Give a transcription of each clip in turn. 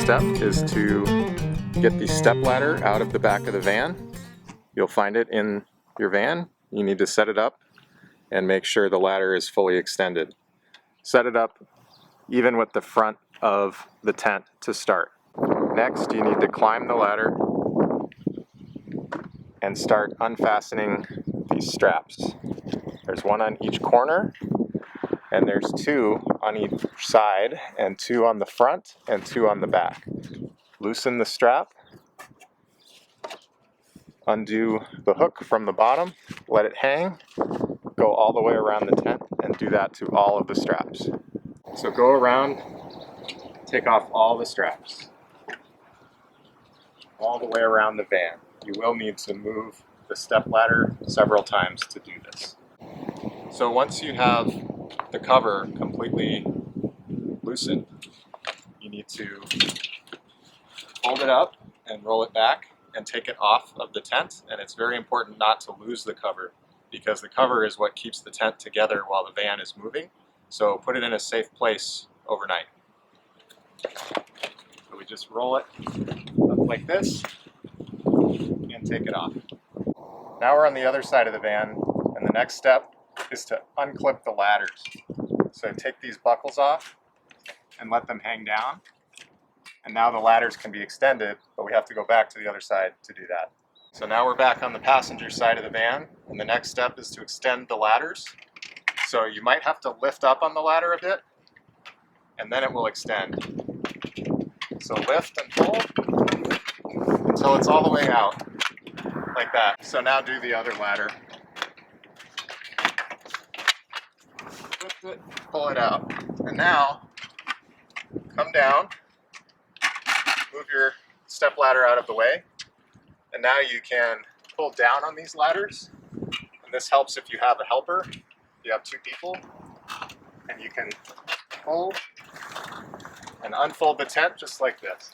step is to get the step ladder out of the back of the van. You'll find it in your van. You need to set it up and make sure the ladder is fully extended. Set it up even with the front of the tent to start. Next, you need to climb the ladder and start unfastening these straps. There's one on each corner, and there's two on each side, and two on the front, and two on the back. Loosen the strap, undo the hook from the bottom, let it hang, go all the way around the tent, and do that to all of the straps. So go around, take off all the straps, all the way around the van. You will need to move the step ladder several times to do this. So once you have the cover completely loosened, you need to fold it up and roll it back and take it off of the tent. And it's very important not to lose the cover, because the cover is what keeps the tent together while the van is moving. So put it in a safe place overnight. So we just roll it up like this and take it off. Now we're on the other side of the van, and the next step is to unclip the ladders. So take these buckles off and let them hang down. And now the ladders can be extended, but we have to go back to the other side to do that. So now we're back on the passenger side of the van, and the next step is to extend the ladders. So you might have to lift up on the ladder a bit, and then it will extend. So lift and pull until it's all the way out, like that. So now do the other ladder. Lift it, pull it out. And now, come down, move your step ladder out of the way, and now you can pull down on these ladders. And this helps if you have a helper. You have two people, and you can pull and unfold the tent just like this.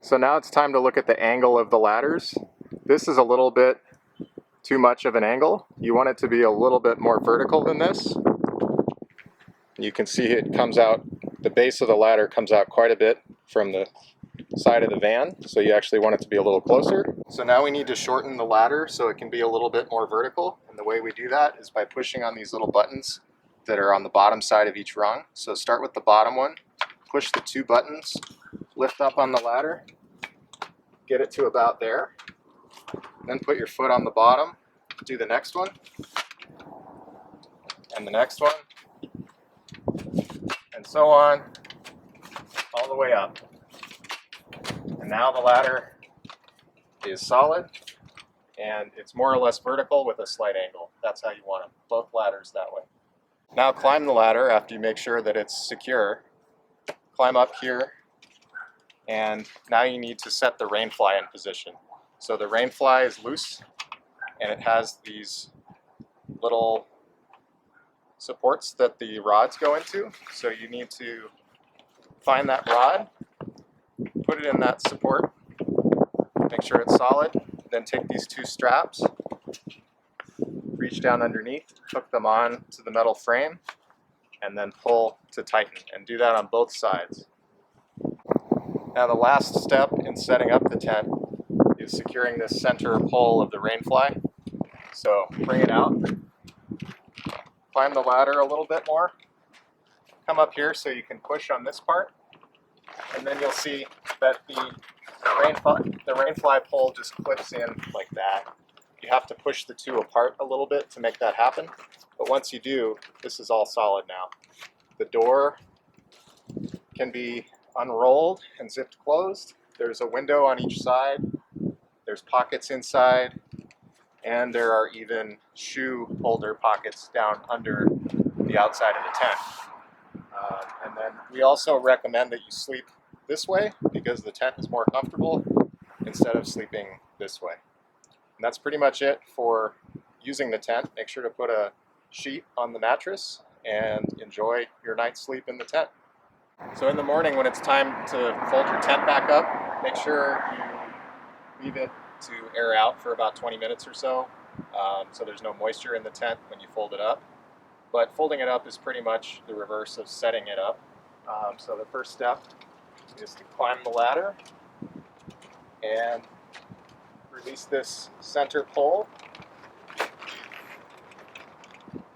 So now it's time to look at the angle of the ladders. This is a little bit too much of an angle. You want it to be a little bit more vertical than this. You can see it comes out, the base of the ladder comes out quite a bit from the side of the van, so you actually want it to be a little closer. So now we need to shorten the ladder so it can be a little bit more vertical, and the way we do that is by pushing on these little buttons that are on the bottom side of each rung. So start with the bottom one, push the two buttons, lift up on the ladder, get it to about there, then put your foot on the bottom, do the next one, and the next one, and so on, all the way up. And now the ladder is solid, and it's more or less vertical with a slight angle. That's how you want them, both ladders that way. Now climb the ladder after you make sure that it's secure. Climb up here, and now you need to set the Rainfly in position. So the Rainfly is loose, and it has these little supports that the rods go into. So you need to find that rod, put it in that support, make sure it's solid, then take these two straps, reach down underneath, hook them on to the metal frame, and then pull to tighten, and do that on both sides. Now the last step in setting up the tent is securing this center pole of the Rainfly. So bring it out, climb the ladder a little bit more, come up here so you can push on this part, and then you'll see that the Rainfly pole just clips in like that. You have to push the two apart a little bit to make that happen, but once you do, this is all solid now. The door can be unrolled and zipped closed. There's a window on each side, there's pockets inside, and there are even shoe holder pockets down under the outside of the tent. And then we also recommend that you sleep this way because the tent is more comfortable instead of sleeping this way. And that's pretty much it for using the tent. Make sure to put a sheet on the mattress and enjoy your night's sleep in the tent. So in the morning when it's time to fold your tent back up, make sure you leave it to air out for about 20 minutes or so, so there's no moisture in the tent when you fold it up. But folding it up is pretty much the reverse of setting it up. So the first step is to climb the ladder and release this center pole.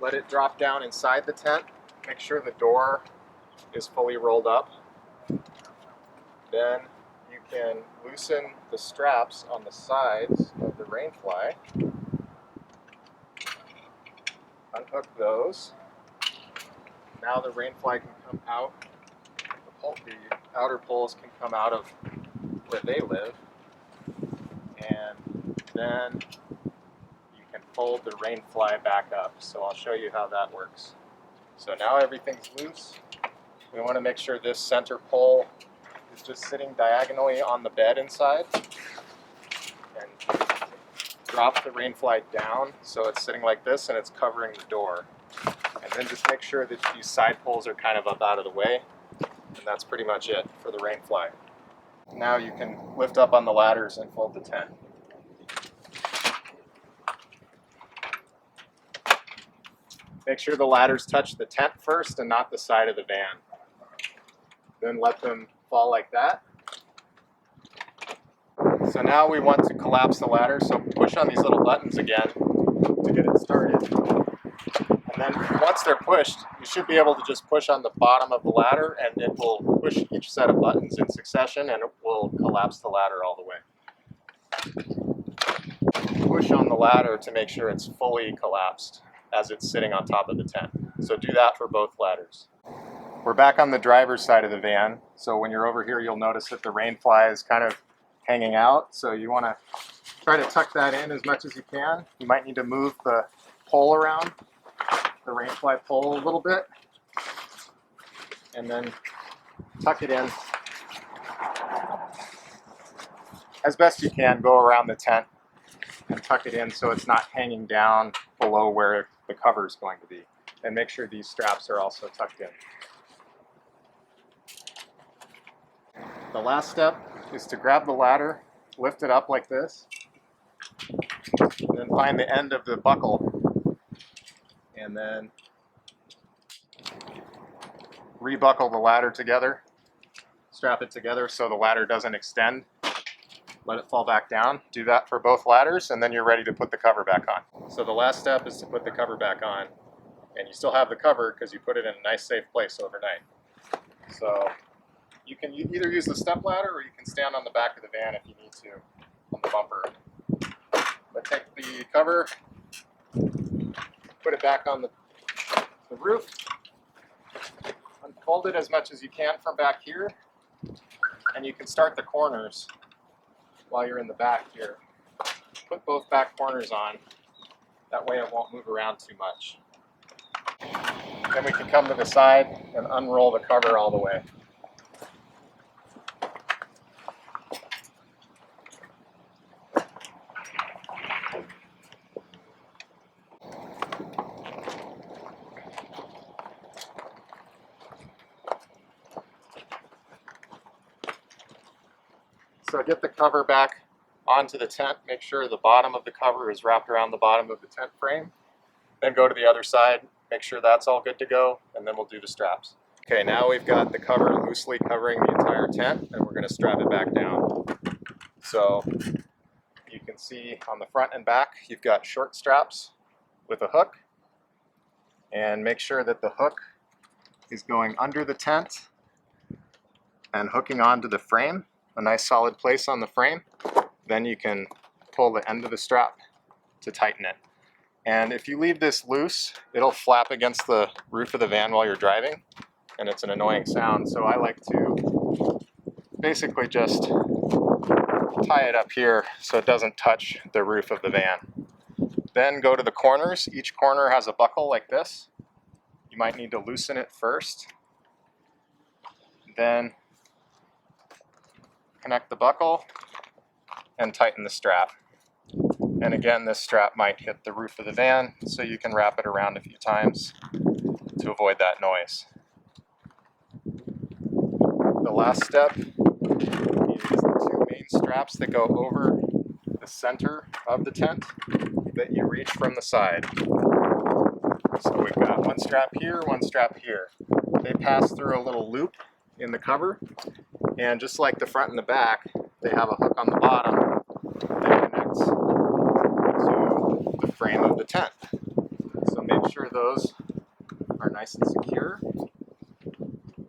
Let it drop down inside the tent. Make sure the door is fully rolled up. Then you can loosen the straps on the sides of the Rainfly. Unhook those. Now the Rainfly can come out. The outer poles can come out of where they live. And then you can fold the Rainfly back up. So I'll show you how that works. So now everything's loose. We want to make sure this center pole is just sitting diagonally on the bed inside. And drop the Rainfly down so it's sitting like this and it's covering the door. And then just make sure that these side poles are kind of up out of the way. And that's pretty much it for the Rainfly. Now you can lift up on the ladders and fold the tent. Make sure the ladders touch the tent first and not the side of the van. Then let them fall like that. So now we want to collapse the ladder, so push on these little buttons again to get it started. And then once they're pushed, you should be able to just push on the bottom of the ladder and it will push each set of buttons in succession and it will collapse the ladder all the way. Push on the ladder to make sure it's fully collapsed as it's sitting on top of the tent. So do that for both ladders. We're back on the driver's side of the van. So when you're over here, you'll notice that the Rainfly is kind of hanging out. So you want to try to tuck that in as much as you can. You might need to move the pole around, the Rainfly pole a little bit, and then tuck it in as best you can. Go around the tent and tuck it in so it's not hanging down below where the cover is going to be. And make sure these straps are also tucked in. The last step is to grab the ladder, lift it up like this, and then find the end of the buckle, and then rebuckle the ladder together, strap it together so the ladder doesn't extend. Let it fall back down. Do that for both ladders, and then you're ready to put the cover back on. So the last step is to put the cover back on, and you still have the cover because you put it in a nice safe place overnight. So you can either use the step ladder or you can stand on the back of the van if you need to, on the bumper. But take the cover, put it back on the roof, unfold it as much as you can from back here, and you can start the corners while you're in the back here. Put both back corners on, that way it won't move around too much. Then we can come to the side and unroll the cover all the way. So get the cover back onto the tent. Make sure the bottom of the cover is wrapped around the bottom of the tent frame. Then go to the other side, make sure that's all good to go, and then we'll do the straps. Okay, now we've got the cover loosely covering the entire tent, and we're going to strap it back down. So you can see on the front and back, you've got short straps with a hook. And make sure that the hook is going under the tent and hooking onto the frame. A nice solid place on the frame. Then you can pull the end of the strap to tighten it. And if you leave this loose, it'll flap against the roof of the van while you're driving, and it's an annoying sound. So I like to basically just tie it up here so it doesn't touch the roof of the van. Then go to the corners. Each corner has a buckle like this. You might need to loosen it first. Then connect the buckle and tighten the strap. And again, this strap might hit the roof of the van, so you can wrap it around a few times to avoid that noise. The last step is the two main straps that go over the center of the tent that you reach from the side. So we've got one strap here, one strap here. They pass through a little loop in the cover, and just like the front and the back, they have a hook on the bottom that connects to the frame of the tent. So make sure those are nice and secure.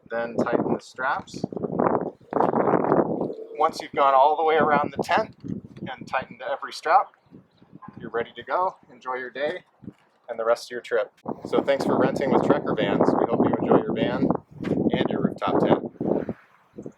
Then tighten the straps. Once you've gone all the way around the tent and tightened every strap, you're ready to go. Enjoy your day and the rest of your trip. So thanks for renting with Trekker Vans. We hope you enjoy your van and your rooftop tent.